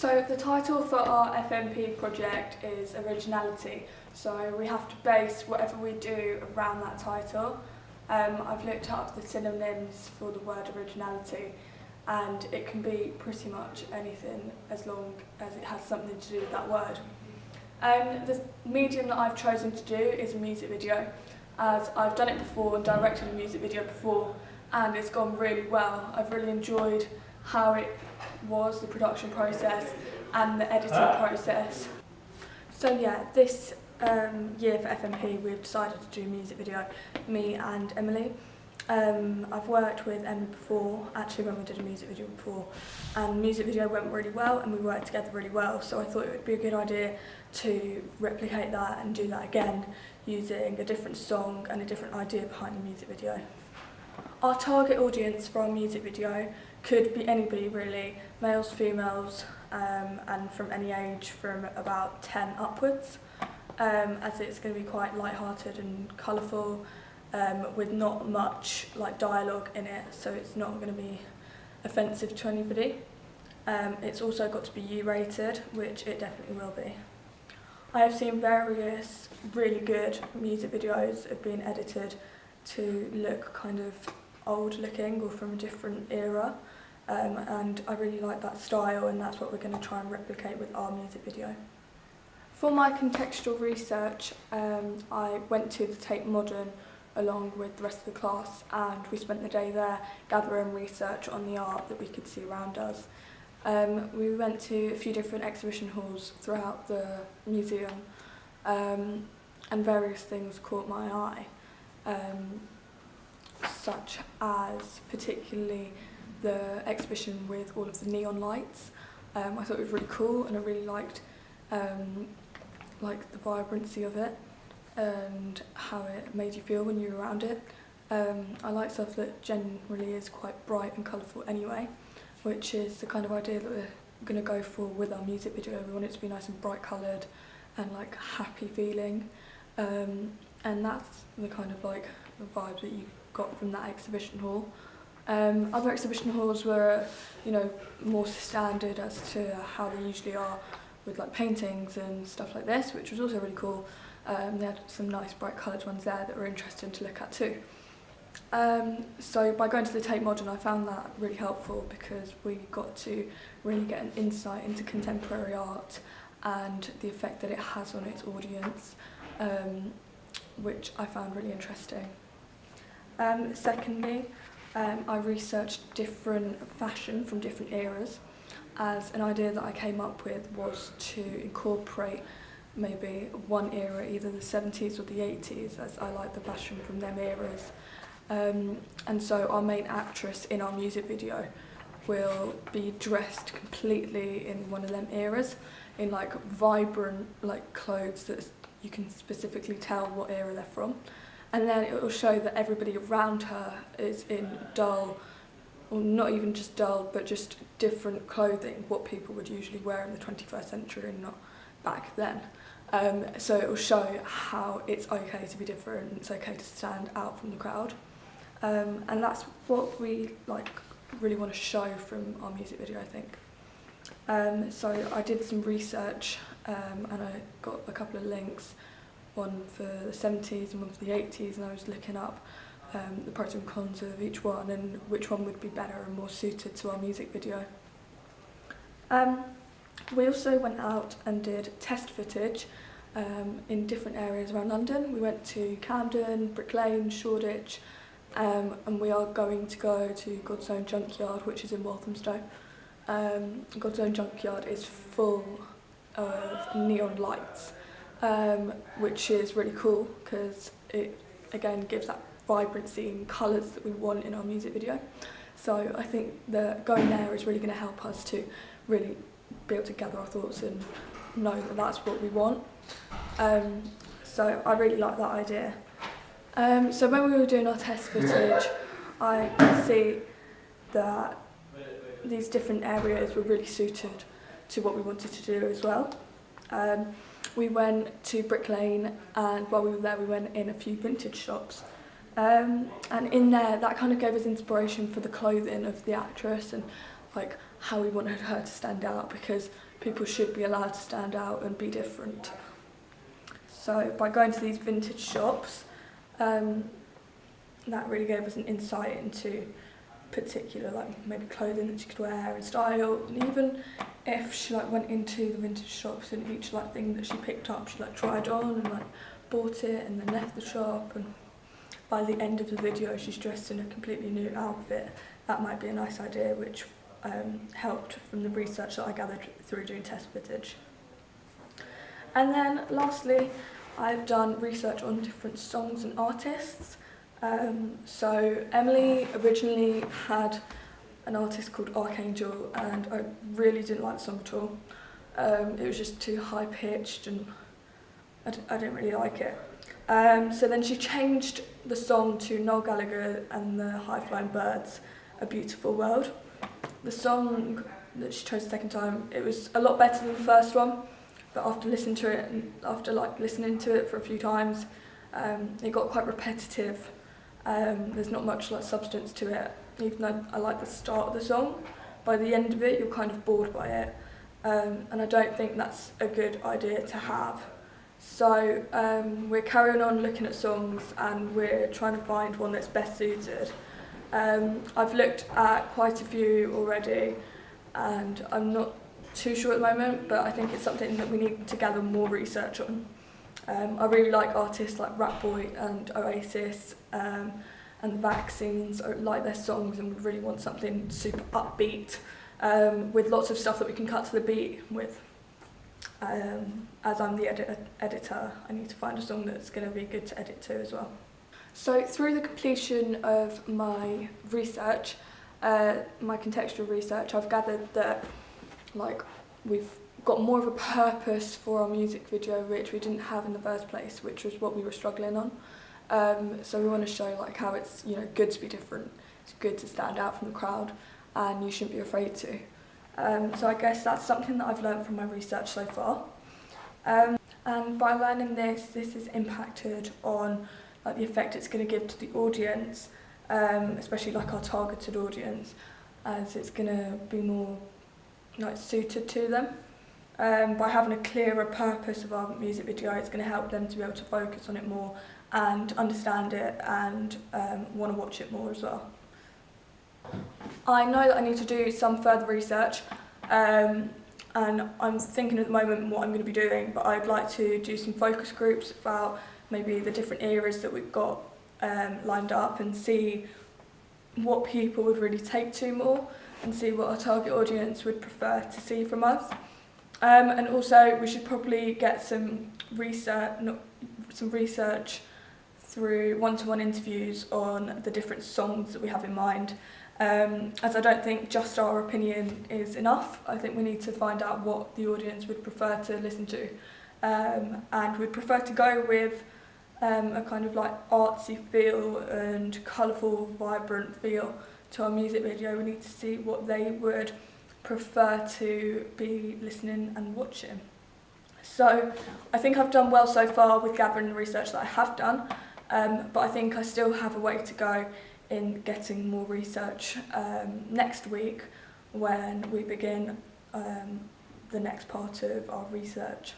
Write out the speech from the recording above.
So the title for our FMP project is Originality, so we have to base whatever we do around that title. I've looked up the synonyms for the word originality, and it can be pretty much anything as long as it has something to do with that word. The medium that I've chosen to do is a music video, as I've done it before and directed a music video before, and it's gone really well. I've really enjoyed how it was, the production process and the editing process. So yeah, this year for FMP we've decided to do a music video, me and Emily. I've worked with Emily before, actually when we did a music video before, and the music video went really well and we worked together really well, so I thought it would be a good idea to replicate that and do that again using a different song and a different idea behind the music video. Our target audience for our music video could be anybody really, males, females, and from any age from about 10 upwards, as it's going to be quite light-hearted and colourful, with not much like dialogue in it, so it's not going to be offensive to anybody. It's also got to be U-rated, which it definitely will be. I have seen various really good music videos have been edited to look kind of old looking or from a different era, and I really like that style, and that's what we're going to try and replicate with our music video. For my contextual research, I went to the Tate Modern along with the rest of the class, and we spent the day there gathering research on the art that we could see around us. We went to a few different exhibition halls throughout the museum, and various things caught my eye, such as particularly the exhibition with all of the neon lights. I thought it was really cool, and I really liked the vibrancy of it and how it made you feel when you were around it. I like stuff that generally is quite bright and colourful anyway, which is the kind of idea that we're going to go for with our music video. We want it to be nice and bright coloured and like happy feeling, and that's the kind of like the vibe that you got from that exhibition hall. Other exhibition halls were, more standard as to how they usually are, with like paintings and stuff like this, which was also really cool. They had some nice bright coloured ones there that were interesting to look at too. So by going to the Tate Modern, I found that really helpful because we got to really get an insight into contemporary art and the effect that it has on its audience, which I found really interesting. Secondly, I researched different fashion from different eras, as an idea that I came up with was to incorporate maybe one era, either the 70s or the 80s, as I like the fashion from them eras. And so our main actress in our music video will be dressed completely in one of them eras, in like vibrant like clothes that you can specifically tell what era they're from. And then it will show that everybody around her is in dull, or not even just dull, but just different clothing, what people would usually wear in the 21st century and not back then. So it will show how it's okay to be different, it's okay to stand out from the crowd. And that's what we really want to show from our music video, I think. So I did some research, and I got a couple of links, one for the 70s and one for the 80s, and I was looking up the pros and cons of each one and which one would be better and more suited to our music video. We also went out and did test footage in different areas around London. We went to Camden, Brick Lane, Shoreditch, and we are going to go to God's Own Junkyard, which is in Walthamstow. God's Own Junkyard is full of neon lights, which is really cool because it again gives that vibrancy and colours that we want in our music video. So I think that going there is really going to help us to really be able to gather our thoughts and know that that's what we want. So I really like that idea. So when we were doing our test footage, I could see that these different areas were really suited to what we wanted to do as well. We went to Brick Lane, and while we were there we went in a few vintage shops. And in there that kind of gave us inspiration for the clothing of the actress and like how we wanted her to stand out, because people should be allowed to stand out and be different. So by going to these vintage shops, that really gave us an insight into particular, like maybe clothing that she could wear and style, and even if she like went into the vintage shops and each like thing that she picked up she like tried on and like bought it and then left the shop, and by the end of the video she's dressed in a completely new outfit. That might be a nice idea, which helped from the research that I gathered through doing test footage. And then lastly, I've done research on different songs and artists. So Emily originally had an artist called Archangel, and I really didn't like the song at all. It was just too high pitched and I didn't really like it. So then she changed the song to Noel Gallagher and the High Flying Birds, A Beautiful World. The song that she chose the second time, it was a lot better than the first one, but after listening to it and after like listening to it for a few times, it got quite repetitive. There's not much like substance to it, even though I like the start of the song. By the end of it, you're kind of bored by it, and I don't think that's a good idea to have. So we're carrying on looking at songs and we're trying to find one that's best suited. I've looked at quite a few already and I'm not too sure at the moment, but I think it's something that we need to gather more research on. I really like artists like Ratboy and Oasis and the Vaccines. I like their songs and we really want something super upbeat with lots of stuff that we can cut to the beat with. As I'm the editor, I need to find a song that's going to be good to edit to as well. So through the completion of my research, my contextual research, I've gathered that like we've got more of a purpose for our music video, which we didn't have in the first place, which was what we were struggling on. So we want to show like how it's, you know, good to be different, it's good to stand out from the crowd, and you shouldn't be afraid to. So I guess that's something that I've learned from my research so far. And by learning this has impacted on like the effect it's going to give to the audience, especially like our targeted audience, as it's going to be more like suited to them. By having a clearer purpose of our music video, it's going to help them to be able to focus on it more and understand it and want to watch it more as well. I know that I need to do some further research, and I'm thinking at the moment what I'm going to be doing, but I'd like to do some focus groups about maybe the different eras that we've got lined up and see what people would really take to more and see what our target audience would prefer to see from us. And also we should probably get some research through one-to-one interviews on the different songs that we have in mind. As I don't think just our opinion is enough. I think we need to find out what the audience would prefer to listen to. And we'd prefer to go with a kind of like artsy feel and colourful, vibrant feel to our music video. We need to see what they would prefer to be listening and watching. So I think I've done well so far with gathering the research that I have done, but I think I still have a way to go in getting more research next week when we begin the next part of our research.